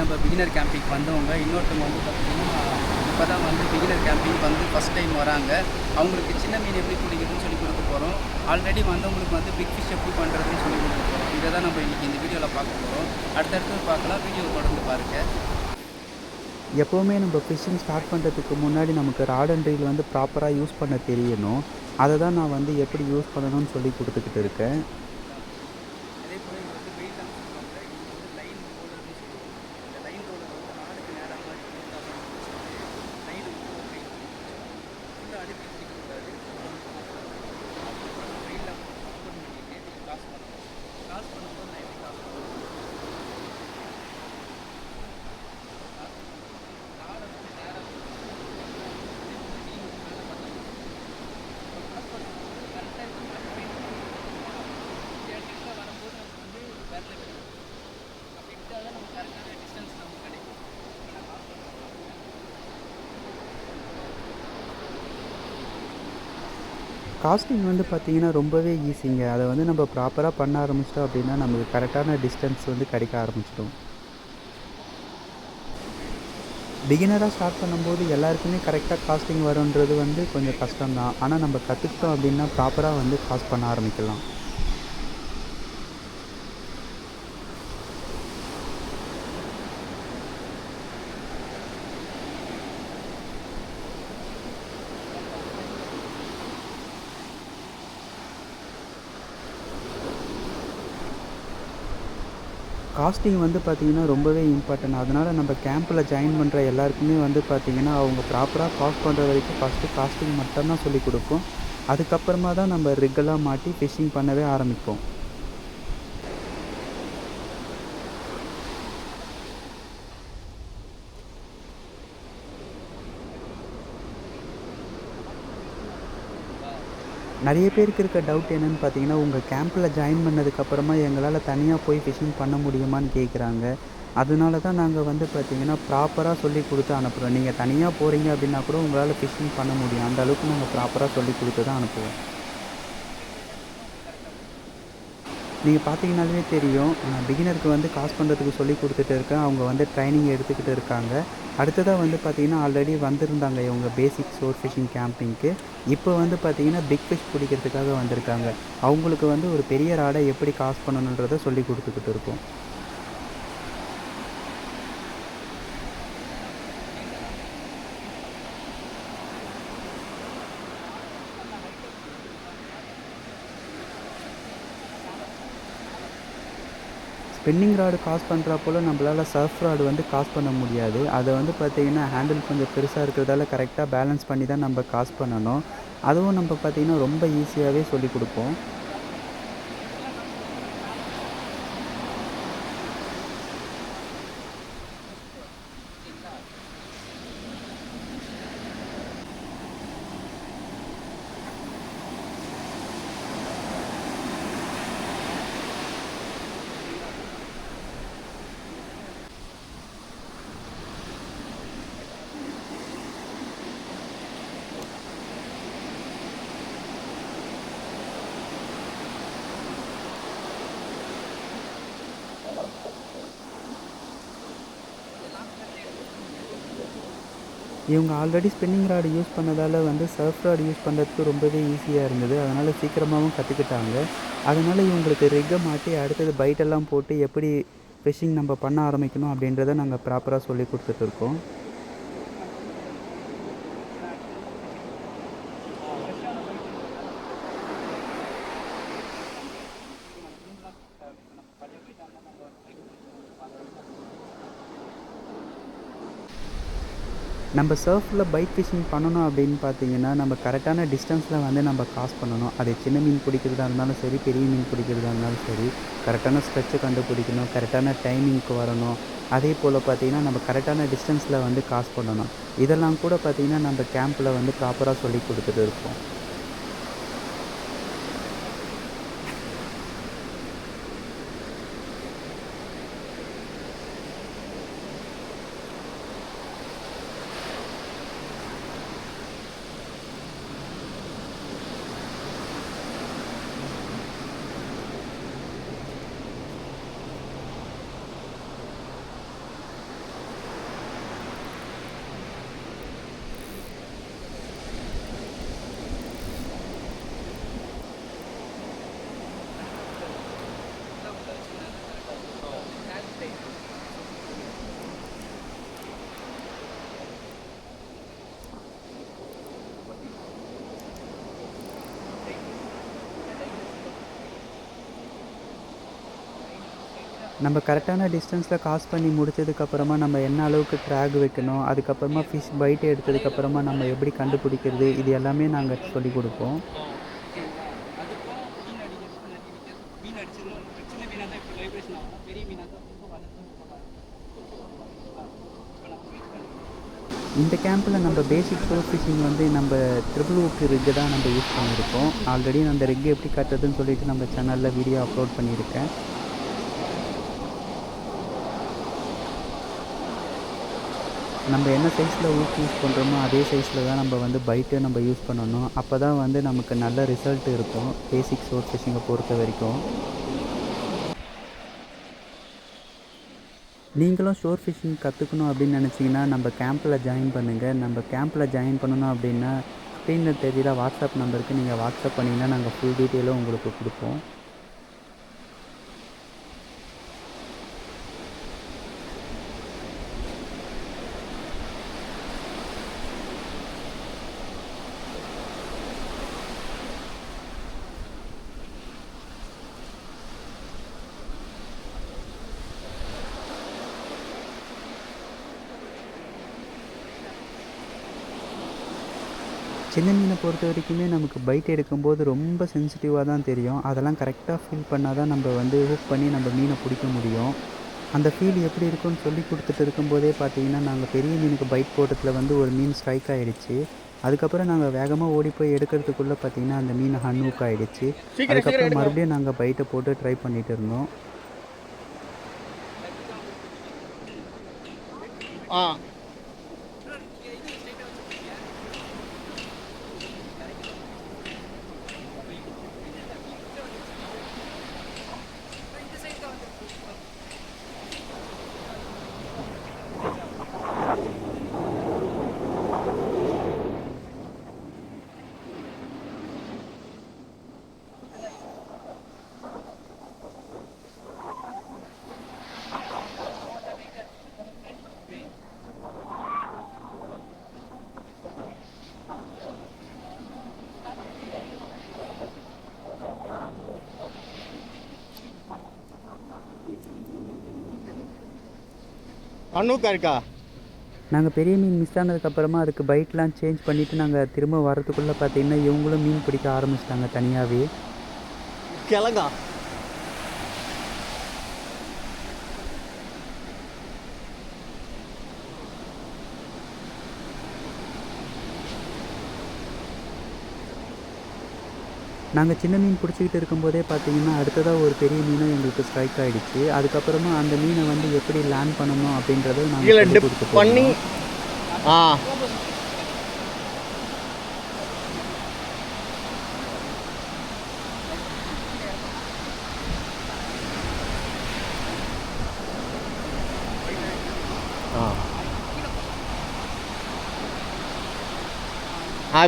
நம்ம beginner camping வந்தவங்க, இன்னொருத்தவங்க வந்து பார்த்திங்கன்னா இப்போ தான் வந்து பிகினர் கேம்பிங் வந்து ஃபஸ்ட் டைம் வராங்க. அவங்களுக்கு சின்ன மீன் எப்படி பிடிக்குதுன்னு சொல்லி கொடுக்க போகிறோம். ஆல்ரெடி வந்தவங்களுக்கு வந்து பிக் ஃபிஷ் எப்படி பண்ணுறதுன்னு சொல்லி கொடுக்க போகிறோம். இதை தான் நம்ம இன்றைக்கி இந்த வீடியோவில் பார்க்க போகிறோம். அடுத்தடுத்து பார்க்கலாம். வீடியோ தொடர்ந்து பாருங்கள். எப்போவுமே நம்ம ஃபிஷ்ஷிங் ஸ்டார்ட் பண்ணுறதுக்கு முன்னாடி நமக்கு ராட் அண்ட் ரீல் வந்து ப்ராப்பராக யூஸ் பண்ண தெரியணும். அதை தான் நான் வந்து எப்படி யூஸ் பண்ணணும்னு சொல்லி கொடுத்துக்கிட்டு இருக்கேன். அதே போல் இது வந்து வெயிட் தான் சொல்லுவாங்க. இது வந்து லைன் ரோலர்னு சொல்லுவாங்க. இந்த லைன் ரோலர் வந்து ராடுக்கு நேராக மாதிரி லைன் வந்து ஒரு கை ஃபுல்லாக அடிப்பி பிடிக்கக்கூடாது. வெயிலில் ஓப்பன் பண்ணிட்டு நீங்கள் காசு பண்ணணும். காசு பண்ணும்போது நான் எப்படி காசு பண்ணுவேன், ராடை வந்து நேராக நீங்கள் மேலே பண்ணணும். காசு பண்ணும்போது கரெக்டாக இந்த மாதிரி வெயிட் வரும்போது நம்ம வந்து விரல விடணும். அப்படி விட்டால் தான் நமக்கு கரெக்டான டிஸ்டன்ஸ் நமக்கு கிடைக்கும். காஸ்டிங் வந்து பார்த்திங்கன்னா ரொம்பவே ஈஸிங்க. அதை வந்து நம்ம ப்ராப்பராக பண்ண ஆரம்பிச்சிட்டோம் அப்படின்னா நமக்கு கரெக்டான டிஸ்டன்ஸ் வந்து கிடைக்க ஆரம்பிச்சிடும். பிகினராக ஸ்டார்ட் பண்ணும்போது எல்லாருக்குமே கரெக்டாக காஸ்டிங் வருன்றது வந்து கொஞ்சம் கஷ்டம்தான். ஆனால் நம்ம கற்றுக்கிட்டோம் அப்படின்னா ப்ராப்பராக வந்து காஸ்ட் பண்ண ஆரம்பிக்கலாம். காஸ்டிங் வந்து பார்த்திங்கன்னா ரொம்பவே இம்பார்ட்டன்ட். அதனால் நம்ம கேம்பில் ஜாயின் பண்ணுற எல்லாருக்குமே வந்து பார்த்திங்கன்னா அவங்க ப்ராப்பராக காஸ்ட் பண்ணுற வரைக்கும் ஃபஸ்ட்டு காஸ்டிங் மட்டும்தான் சொல்லிக் கொடுப்போம். அதுக்கப்புறமா தான் நம்ம ரிக்கெல்லாம் மாட்டி ஃபிஷ்ஷிங் பண்ணவே ஆரம்பிப்போம். நிறைய பேருக்கு இருக்க டவுட் என்னென்னு பார்த்தீங்கன்னா, உங்கள் கேம்பில் ஜாயின் பண்ணதுக்கப்புறமா எங்களால் தனியாக போய் ஃபிஷ்ஷிங் பண்ண முடியுமான்னு கேட்குறாங்க. அதனால தான் நாங்கள் வந்து பார்த்திங்கன்னா ப்ராப்பராக சொல்லிக் கொடுத்து அனுப்புகிறோம். நீங்கள் தனியாக போகிறீங்க அப்படின்னா கூட உங்களால் ஃபிஷ்ஷிங் பண்ண முடியும். அந்த அளவுக்கு நாங்கள் ப்ராப்பராக சொல்லிக் கொடுத்து தான் அனுப்புவோம். நீங்கள் பார்த்தீங்கன்னாலே தெரியும், நான் பிகினருக்கு வந்து காசு பண்ணுறதுக்கு சொல்லி கொடுத்துட்டு இருக்கேன். அவங்க வந்து ட்ரைனிங் எடுத்துக்கிட்டு இருக்காங்க. அடுத்ததாக வந்து பார்த்திங்கன்னா ஆல்ரெடி வந்திருந்தாங்க இவங்க பேசிக் ஷோர் ஃபிஷிங் கேம்பிங்க்கு. இப்போ வந்து பார்த்திங்கன்னா பிக் ஃபிஷ் பிடிக்கிறதுக்காக வந்திருக்காங்க. அவங்களுக்கு வந்து ஒரு பெரிய ராடை எப்படி காசு பண்ணணுன்றதை சொல்லி கொடுத்துக்கிட்டு இருக்கோம். ஸ்பின்னிங் ராடு காஸ்ட் பண்ணுறப்போல நம்மளால் சர்ஃப் ராடு வந்து காஸ்ட் பண்ண முடியாது. அதை வந்து பார்த்திங்கன்னா ஹேண்டில் கொஞ்சம் பெருசாக இருக்கிறதால கரெக்டாக பேலன்ஸ் பண்ணி தான் நம்ம காஸ்ட் பண்ணணும். அதுவும் நம்ம பார்த்திங்கன்னா ரொம்ப ஈஸியாகவே சொல்லிக் கொடுப்போம். இவங்க ஆல்ரெடி ஸ்பின்னிங் ராடு யூஸ் பண்ணதால் வந்து சர்ஃப் ராடு யூஸ் பண்ணுறதுக்கு ரொம்பவே ஈஸியாக இருந்தது. அதனால் சீக்கிரமாகவும் கற்றுக்கிட்டாங்க. அதனால் இவங்களுக்கு ரிக்கை மாட்டி அடுத்தது பைட்டெல்லாம் போட்டு எப்படி ஃபிஷ்ஷிங் நம்ம பண்ண ஆரம்பிக்கணும் அப்படின்றத நாங்கள் ப்ராப்பராக சொல்லி கொடுத்துட்ருக்கோம். நம்ம சர்ஃபில் பைட் ஃபிஷிங் பண்ணணும் அப்படின்னு பார்த்தீங்கன்னா நம்ம கரெக்டான டிஸ்டன்ஸில் வந்து நம்ம காஸ்ட் பண்ணணும். அது சின்ன மீன் பிடிக்கிறதா இருந்தாலும் சரி, பெரிய மீன் பிடிக்கிறதா இருந்தாலும் சரி, கரெக்டான ஸ்ட்ரெச்சை கண்டுபிடிக்கணும், கரெக்டான டைமிங்க்கு வரணும். அதே போல் பார்த்திங்கன்னா நம்ம கரெக்டான டிஸ்டன்ஸில் வந்து காஸ்ட் பண்ணணும். இதெல்லாம் கூட பார்த்திங்கன்னா நம்ம கேம்பில் வந்து ப்ராப்பராக சொல்லி கொடுத்துட்டு இருக்கோம். நம்ம கரெக்டான டிஸ்டன்ஸில் காஸ்ட் பண்ணி முடிச்சதுக்கப்புறமா நம்ம என்ன அளவுக்கு ட்ராக் வைக்கணும், அதுக்கப்புறமா ஃபிஷ் பைட் எடுத்ததுக்கப்புறமா நம்ம எப்படி கண்டுபிடிக்கிறது, இது எல்லாமே நாங்கள் சொல்லிக் கொடுப்போம். அதுக்கும் மீன் அடிக்கிறதுக்கும் நிறைய வித்தியாசம். மீன் அடிச்சதுன்னா இப்போ சின்ன மீனாக தான் இப்போ வைப்ரேஷன் ஆகும், பெரிய மீனாக தான் ரொம்ப வளர்த்து இந்த கேம்பில் நம்ம பேசிக் ஷோர் ஃபிஷிங் வந்து நம்ம ட்ரிபிள் ஊக்கு ரிக்கு தான் நம்ம யூஸ் பண்ணியிருக்கோம். ஆல்ரெடி அந்த ரிக் எப்படி கட்டுறதுன்னு சொல்லிட்டு நம்ம சேனலில் வீடியோ அப்லோட் பண்ணியிருக்கேன். நம்ம என்ன சைஸில் ஊக்கு யூஸ் பண்ணுறோமோ அதே சைஸில் தான் நம்ம வந்து பைட்டு நம்ம யூஸ் பண்ணணும். அப்போ தான் வந்து நமக்கு நல்ல ரிசல்ட் இருக்கும் பேசிக் ஷோர் ஃபிஷிங்கை பொறுத்த வரைக்கும். நீங்களும் ஷோர் ஃபிஷிங் கற்றுக்கணும் அப்படின்னு நினச்சிங்கன்னா நம்ம கேம்பில் ஜாயின் பண்ணுங்கள். நம்ம கேம்பில் ஜாயின் பண்ணணும் அப்படின்னா ஸ்க்ரீனில் தெரியுற வாட்ஸ்அப் நம்பருக்கு நீங்கள் வாட்ஸ்அப் பண்ணிங்கன்னா நாங்கள் ஃபுல் டீட்டெயிலும் உங்களுக்கு கொடுப்போம். சின்ன மீனை பொறுத்த வரைக்குமே நமக்கு பைட் எடுக்கும்போது ரொம்ப சென்சிட்டிவாக தான் தெரியும். அதெல்லாம் கரெக்டாக ஃபீல் பண்ணால் தான் நம்ம வந்து ஹூக் பண்ணி நம்ம மீனை பிடிக்க முடியும். அந்த ஃபீல் எப்படி இருக்குன்னு சொல்லி கொடுத்துட்டு இருக்கும்போதே பார்த்தீங்கன்னா நாங்கள் பெரிய மீனுக்கு பைட் போட்டதில் வந்து ஒரு மீன் ஸ்ட்ரைக் ஆகிடுச்சு. அதுக்கப்புறம் நாங்கள் வேகமாக ஓடி போய் எடுக்கிறதுக்குள்ளே பார்த்தீங்கன்னா அந்த மீன் ஹன்ஹூக் ஆகிடுச்சு. அதுக்கப்புறம் மறுபடியும் நாங்கள் பைட்டை போட்டு ட்ரை பண்ணிகிட்டு இருந்தோம். அண்ணூக்கா இருக்கா? நாங்கள் பெரிய மீன் மிஸ் ஆனதுக்கப்புறமா அதுக்கு பைட்லாம் சேஞ்ச் பண்ணிவிட்டு நாங்கள் திரும்ப வரதுக்குள்ளே பார்த்தீங்கன்னா இவங்களும் மீன் பிடிக்க ஆரம்பிச்சிட்டாங்க தனியாகவே. கிழங்கா நாங்கள் சின்ன மீன் பிடிச்சிக்கிட்டு இருக்கும்போதே பார்த்தீங்கன்னா அடுத்ததாக ஒரு பெரிய மீனும் எங்களுக்கு ஸ்ட்ரைக் ஆகிடுச்சு. அதுக்கப்புறமா அந்த மீனை வந்து எப்படி லேண்ட் பண்ணணும் அப்படின்றத நாங்கள் கொடுத்து பண்ணி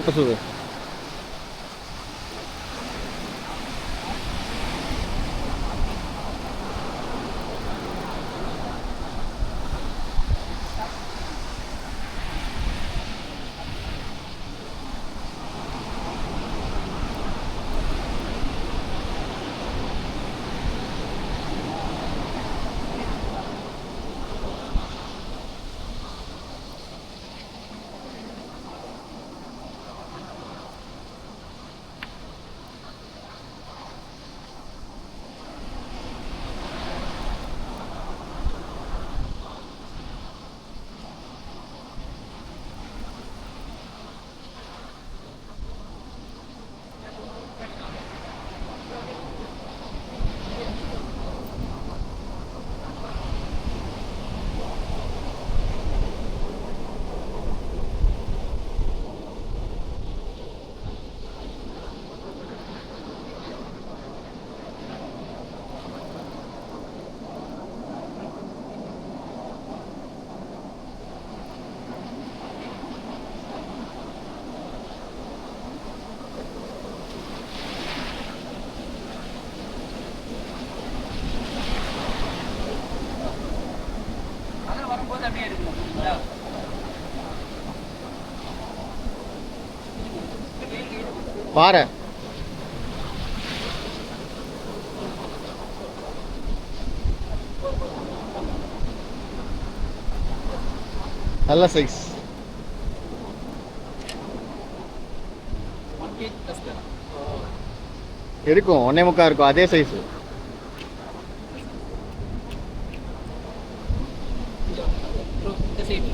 இப்போ சொல்லு. பாரு நல்ல சைஸ். 1 kg plus தான். இருக்கும் 1.25 இருக்கும் அதே சைஸ். ப்ரோ இந்த சைடு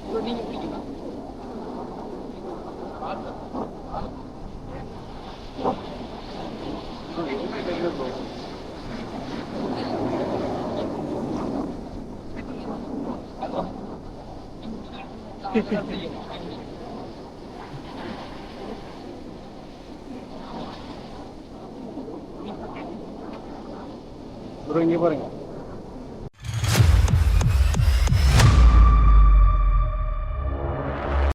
ப்ரோ நீங்க பிடிக்கலாம். ப்ரோ இங்கே பாருங்க.